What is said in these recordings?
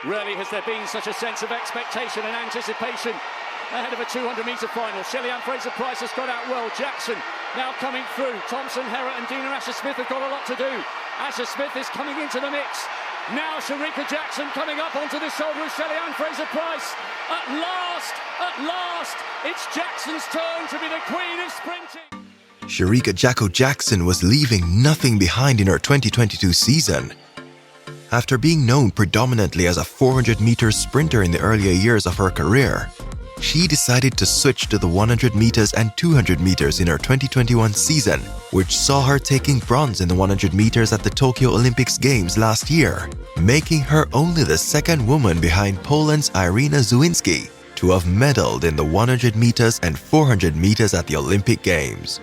Rarely has there been such a sense of expectation and anticipation ahead of a 200-metre final. Shelly-Ann Fraser-Pryce has got out well. Jackson now coming through. Thompson, Herrott and Dina Asher-Smith have got a lot to do. Asher-Smith is coming into the mix. Now Shericka Jackson coming up onto the shoulder of Shelly-Ann Fraser-Pryce. At last, it's Jackson's turn to be the queen of sprinting. Shericka Jacko Jackson was leaving nothing behind in her 2022 season. After being known predominantly as a 400-meter sprinter in the earlier years of her career, she decided to switch to the 100 meters and 200 meters in her 2021 season, which saw her taking bronze in the 100 meters at the Tokyo Olympics Games last year, making her only the second woman behind Poland's Irena Szewińska to have medaled in the 100 meters and 400 meters at the Olympic Games.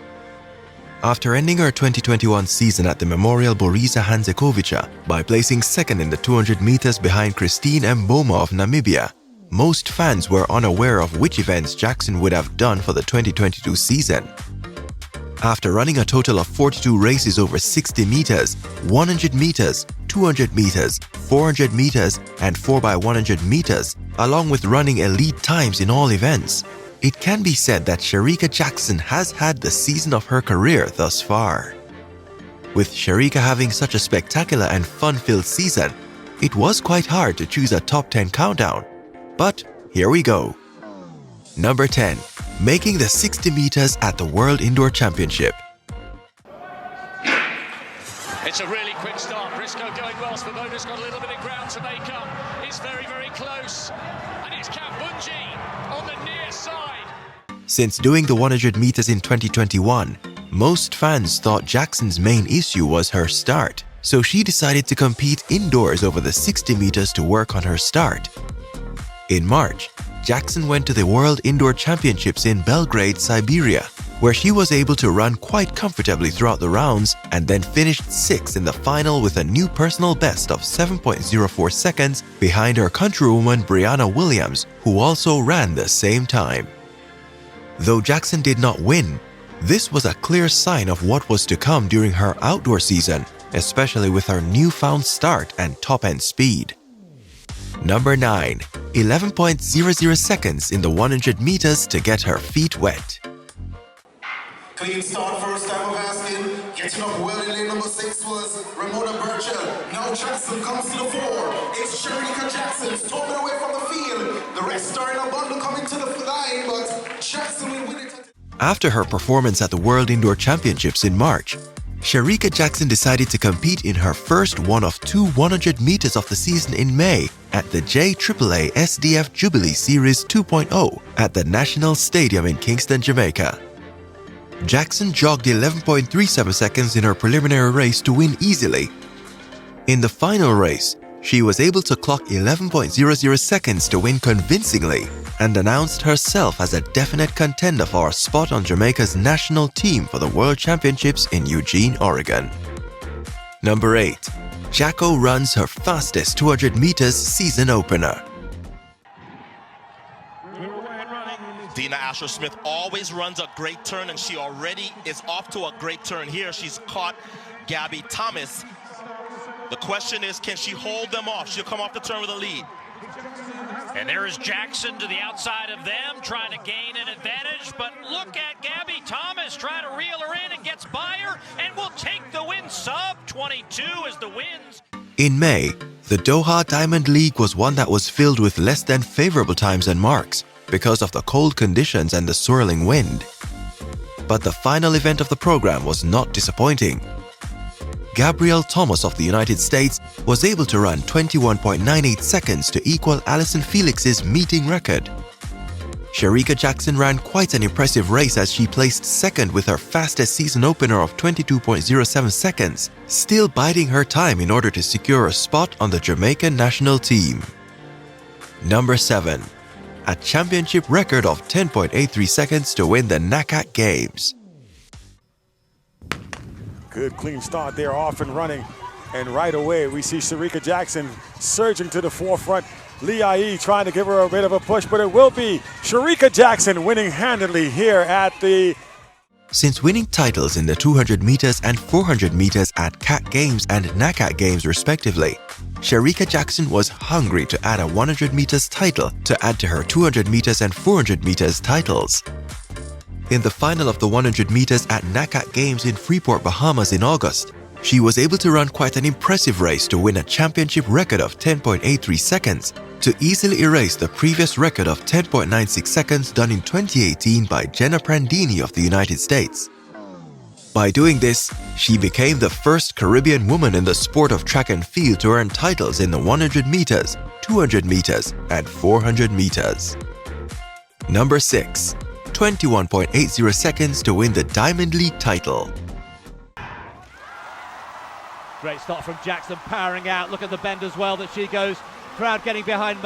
After ending her 2021 season at the Memorial Borisa Handzejowicza by placing second in the 200 meters behind Christine Mboma of Namibia, most fans were unaware of which events Jackson would have done for the 2022 season. After running a total of 42 races over 60 meters, 100 meters, 200 meters, 400 meters, and 4x100 meters, along with running elite times in all events, it can be said that Shericka Jackson has had the season of her career thus far. With Shericka having such a spectacular and fun-filled season, it was quite hard to choose a top 10 countdown. But here we go. Number 10. Making the 60 meters at the World Indoor Championship. It's a really quick start. Briscoe going well. Svoboda's got a little bit of ground to make up. It's very, very close. And it's Kambundji on the near side. Since doing the 100 meters in 2021, most fans thought Jackson's main issue was her start, so she decided to compete indoors over the 60 meters to work on her start. In March, Jackson went to the World Indoor Championships in Belgrade, Siberia, where she was able to run quite comfortably throughout the rounds and then finished 6th in the final with a new personal best of 7.04 seconds behind her countrywoman Brianna Williams, who also ran the same time. Though Jackson did not win, this was a clear sign of what was to come during her outdoor season, especially with her newfound start and top-end speed. Number 9. 11.00 seconds in the 100 meters to get her feet wet. Clean start, first time of asking. Getting up well in lane number 6 was Ramona Burchell. Now Jackson comes to the fore. It's Shericka Jackson storming away from the field. The rest are in a bundle coming to the line, but Jackson will win it. After her performance at the World Indoor Championships in March, Shericka Jackson decided to compete in her first one of 2 100 meters of the season in May at the J-irie SDF Jubilee Series 2.0 at the National Stadium in Kingston, Jamaica. Jackson jogged 11.37 seconds in her preliminary race to win easily. In the final race, she was able to clock 11.00 seconds to win convincingly and announced herself as a definite contender for a spot on Jamaica's national team for the World Championships in Eugene, Oregon. Number 8. Jacko runs her fastest 200 meters season opener. Dina Asher-Smith always runs a great turn, and she already is off to a great turn here. She's caught Gabby Thomas. The question is, can she hold them off? She'll come off the turn with a lead. And there is Jackson to the outside of them, trying to gain an advantage. But look at Gabby Thomas trying to reel her in and gets by her and will take the win. Sub 22 is the wins. In May, the Doha Diamond League was one that was filled with less than favorable times and marks because of the cold conditions and the swirling wind. But the final event of the program was not disappointing. Gabrielle Thomas of the United States was able to run 21.98 seconds to equal Allyson Felix's meeting record. Shericka Jackson ran quite an impressive race as she placed second with her fastest season opener of 22.07 seconds, still biding her time in order to secure a spot on the Jamaican national team. Number 7. A championship record of 10.83 seconds to win the NACAC Games. Good clean start there, off and running. And right away, we see Shericka Jackson surging to the forefront. J-irie trying to give her a bit of a push, but it will be Shericka Jackson winning handily here at the... Since winning titles in the 200 meters and 400 meters at CAC Games and NACAC Games respectively, Shericka Jackson was hungry to add a 100 meters title to add to her 200 meters and 400 meters titles. In the final of the 100 meters at NACAC Games in Freeport, Bahamas in August, she was able to run quite an impressive race to win a championship record of 10.83 seconds to easily erase the previous record of 10.96 seconds done in 2018 by Jenna Prandini of the United States. By doing this, she became the first Caribbean woman in the sport of track and field to earn titles in the 100 meters, 200 meters, and 400 meters. Number 6. 21.80 seconds to win the Diamond League title. Great start from Jackson, powering out. Look at the bend as well that she goes. Crowd getting behind.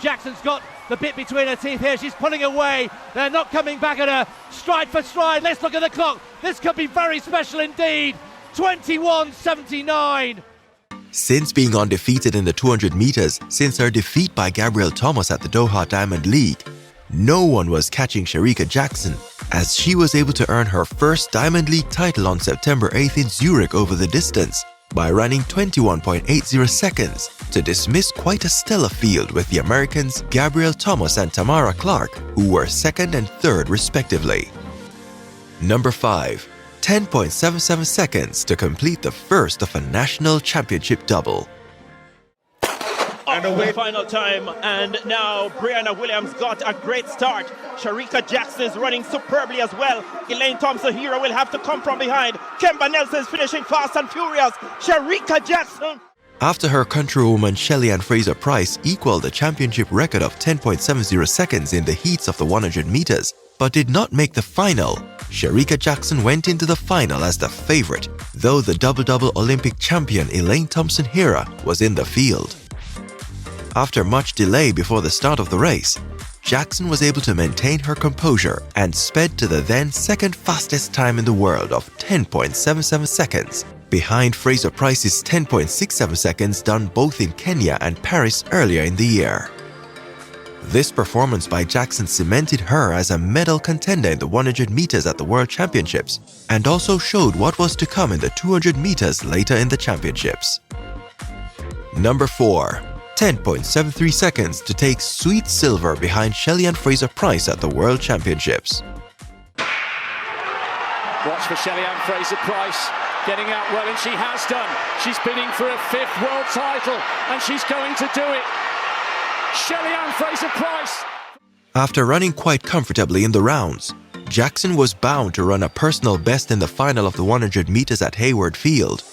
Jackson's got the bit between her teeth here. She's pulling away. They're not coming back at her. Stride for stride. Let's look at the clock. This could be very special indeed. 21.79. Since being undefeated in the 200 meters since her defeat by Gabrielle Thomas at the Doha Diamond League, no one was catching Shericka Jackson, as she was able to earn her first Diamond League title on September 8th in Zurich over the distance by running 21.80 seconds to dismiss quite a stellar field with the Americans Gabrielle Thomas and Tamara Clark, who were second and third respectively. Number 5. 10.77 seconds to complete the first of a national championship double. And away final time, and now Brianna Williams got a great start. Shericka Jackson is running superbly as well. Elaine Thompson-Herah will have to come from behind. Kemba Nelson is finishing fast and furious. Shericka Jackson. After her countrywoman Shelly-Ann Fraser-Pryce equaled the championship record of 10.70 seconds in the heats of the 100 meters, but did not make the final, Shericka Jackson went into the final as the favorite, though the double-double Olympic champion Elaine Thompson-Herah was in the field. After much delay before the start of the race, Jackson was able to maintain her composure and sped to the then second fastest time in the world of 10.77 seconds, behind Fraser-Pryce's 10.67 seconds done both in Kenya and Paris earlier in the year. This performance by Jackson cemented her as a medal contender in the 100 meters at the World Championships and also showed what was to come in the 200 meters later in the championships. Number 4. 10.73 seconds to take sweet silver behind Shelly-Ann Fraser-Pryce at the World Championships. Watch for Shelly-Ann Fraser-Pryce getting out well, and she has done. She's bidding for a 5th world title, and she's going to do it. Shelly-Ann Fraser-Pryce. After running quite comfortably in the rounds, Jackson was bound to run a personal best in the final of the 100 meters at Hayward Field.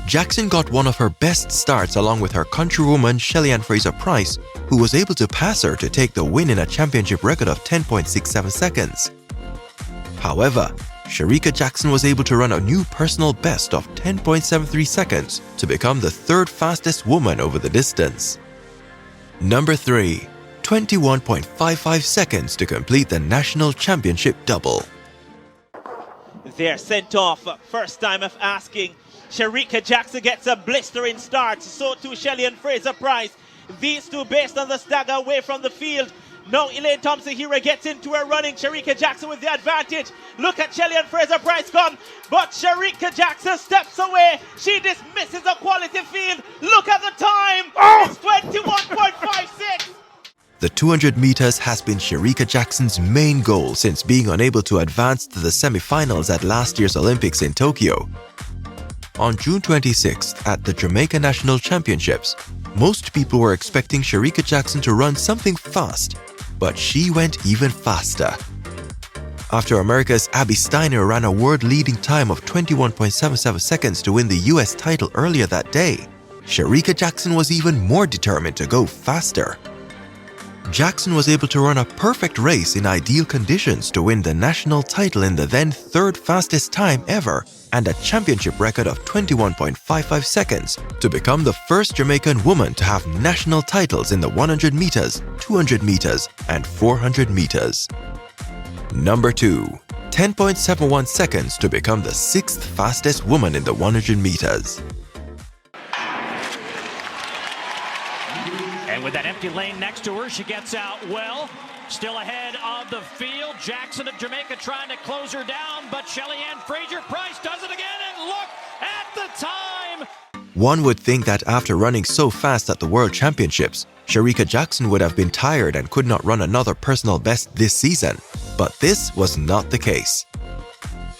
Jackson got one of her best starts along with her countrywoman Shelly-Ann Fraser-Pryce, who was able to pass her to take the win in a championship record of 10.67 seconds. However, Shericka Jackson was able to run a new personal best of 10.73 seconds to become the 3rd fastest woman over the distance. Number 3. 21.55 seconds to complete the national championship double. They're sent off. First time of asking. Shericka Jackson gets a blistering start. So too Shelly-Ann Fraser-Pryce. These two based on the stagger away from the field. Now Elaine Thompson-Herah gets into her running. Shericka Jackson with the advantage. Look at Shelly-Ann Fraser-Pryce come. But Shericka Jackson steps away. She dismisses a quality field. Look at the time. It's 21.56. The 200 meters has been Shericka Jackson's main goal since being unable to advance to the semi-finals at last year's Olympics in Tokyo. On June 26th at the Jamaica National Championships, most people were expecting Shericka Jackson to run something fast, but she went even faster. After America's Abby Steiner ran a world-leading time of 21.77 seconds to win the US title earlier that day, Shericka Jackson was even more determined to go faster. Jackson was able to run a perfect race in ideal conditions to win the national title in the then 3rd fastest time ever and a championship record of 21.55 seconds to become the first Jamaican woman to have national titles in the 100 meters, 200 meters, and 400 meters. Number 2. 10.71 seconds to become the 6th fastest woman in the 100 meters. And with that empty lane next to her, she gets out well. Still ahead of the field. Jackson of Jamaica trying to close her down, but Shelly-Ann Fraser-Pryce does it again, and look at the time! One would think that after running so fast at the World Championships, Shericka Jackson would have been tired and could not run another personal best this season, but this was not the case.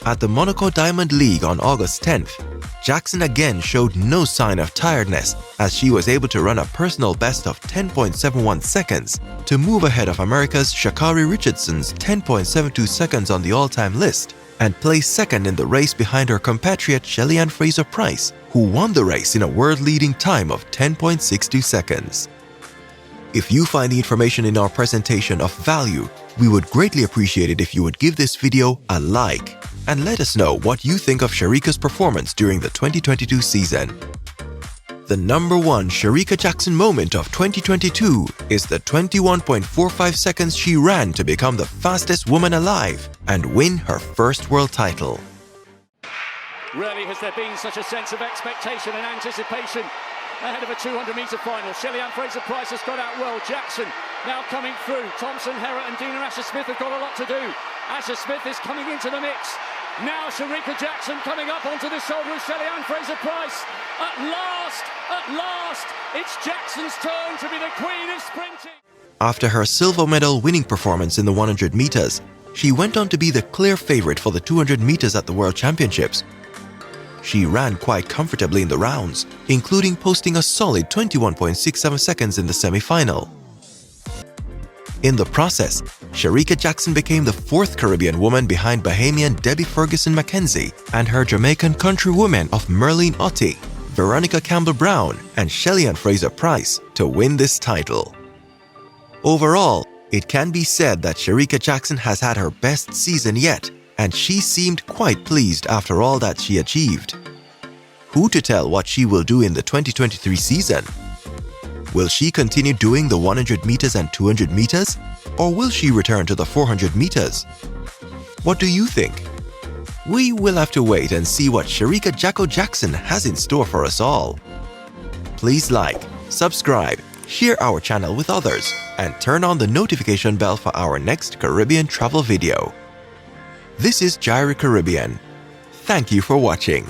At the Monaco Diamond League on August 10th, Jackson again showed no sign of tiredness as she was able to run a personal best of 10.71 seconds to move ahead of America's Sha'Carri Richardson's 10.72 seconds on the all-time list and place second in the race behind her compatriot Shelly-Ann Fraser-Pryce, who won the race in a world-leading time of 10.62 seconds. If you find the information in our presentation of value, we would greatly appreciate it if you would give this video a like and let us know what you think of Shericka's performance during the 2022 season. The number one Shericka Jackson moment of 2022 is the 21.45 seconds she ran to become the fastest woman alive and win her first world title. Rarely has there been such a sense of expectation and anticipation ahead of a 200-meter final. Shelly-Ann Fraser-Pryce has got out well. Jackson now coming through. Thompson, Herrott and Dina Asher-Smith have got a lot to do. Asher-Smith is coming into the mix. Now Shericka Jackson coming up onto the shoulder of Shelly-Ann Fraser-Pryce. At last, it's Jackson's turn to be the queen of sprinting. After her silver medal winning performance in the 100 meters, she went on to be the clear favorite for the 200 meters at the World Championships. She ran quite comfortably in the rounds, including posting a solid 21.67 seconds in the semi-final. In the process, Shericka Jackson became the fourth Caribbean woman behind Bahamian Debbie Ferguson McKenzie and her Jamaican countrywomen of Merlene Ottey, Veronica Campbell-Brown and Shelly-Ann Fraser-Pryce to win this title. Overall, it can be said that Shericka Jackson has had her best season yet, and she seemed quite pleased after all that she achieved. Who to tell what she will do in the 2023 season? Will she continue doing the 100 meters and 200 meters? Or will she return to the 400 meters? What do you think? We will have to wait and see what Shericka Jacko Jackson has in store for us all. Please like, subscribe, share our channel with others, and turn on the notification bell for our next Caribbean travel video. This is J-irie Caribbean. Thank you for watching.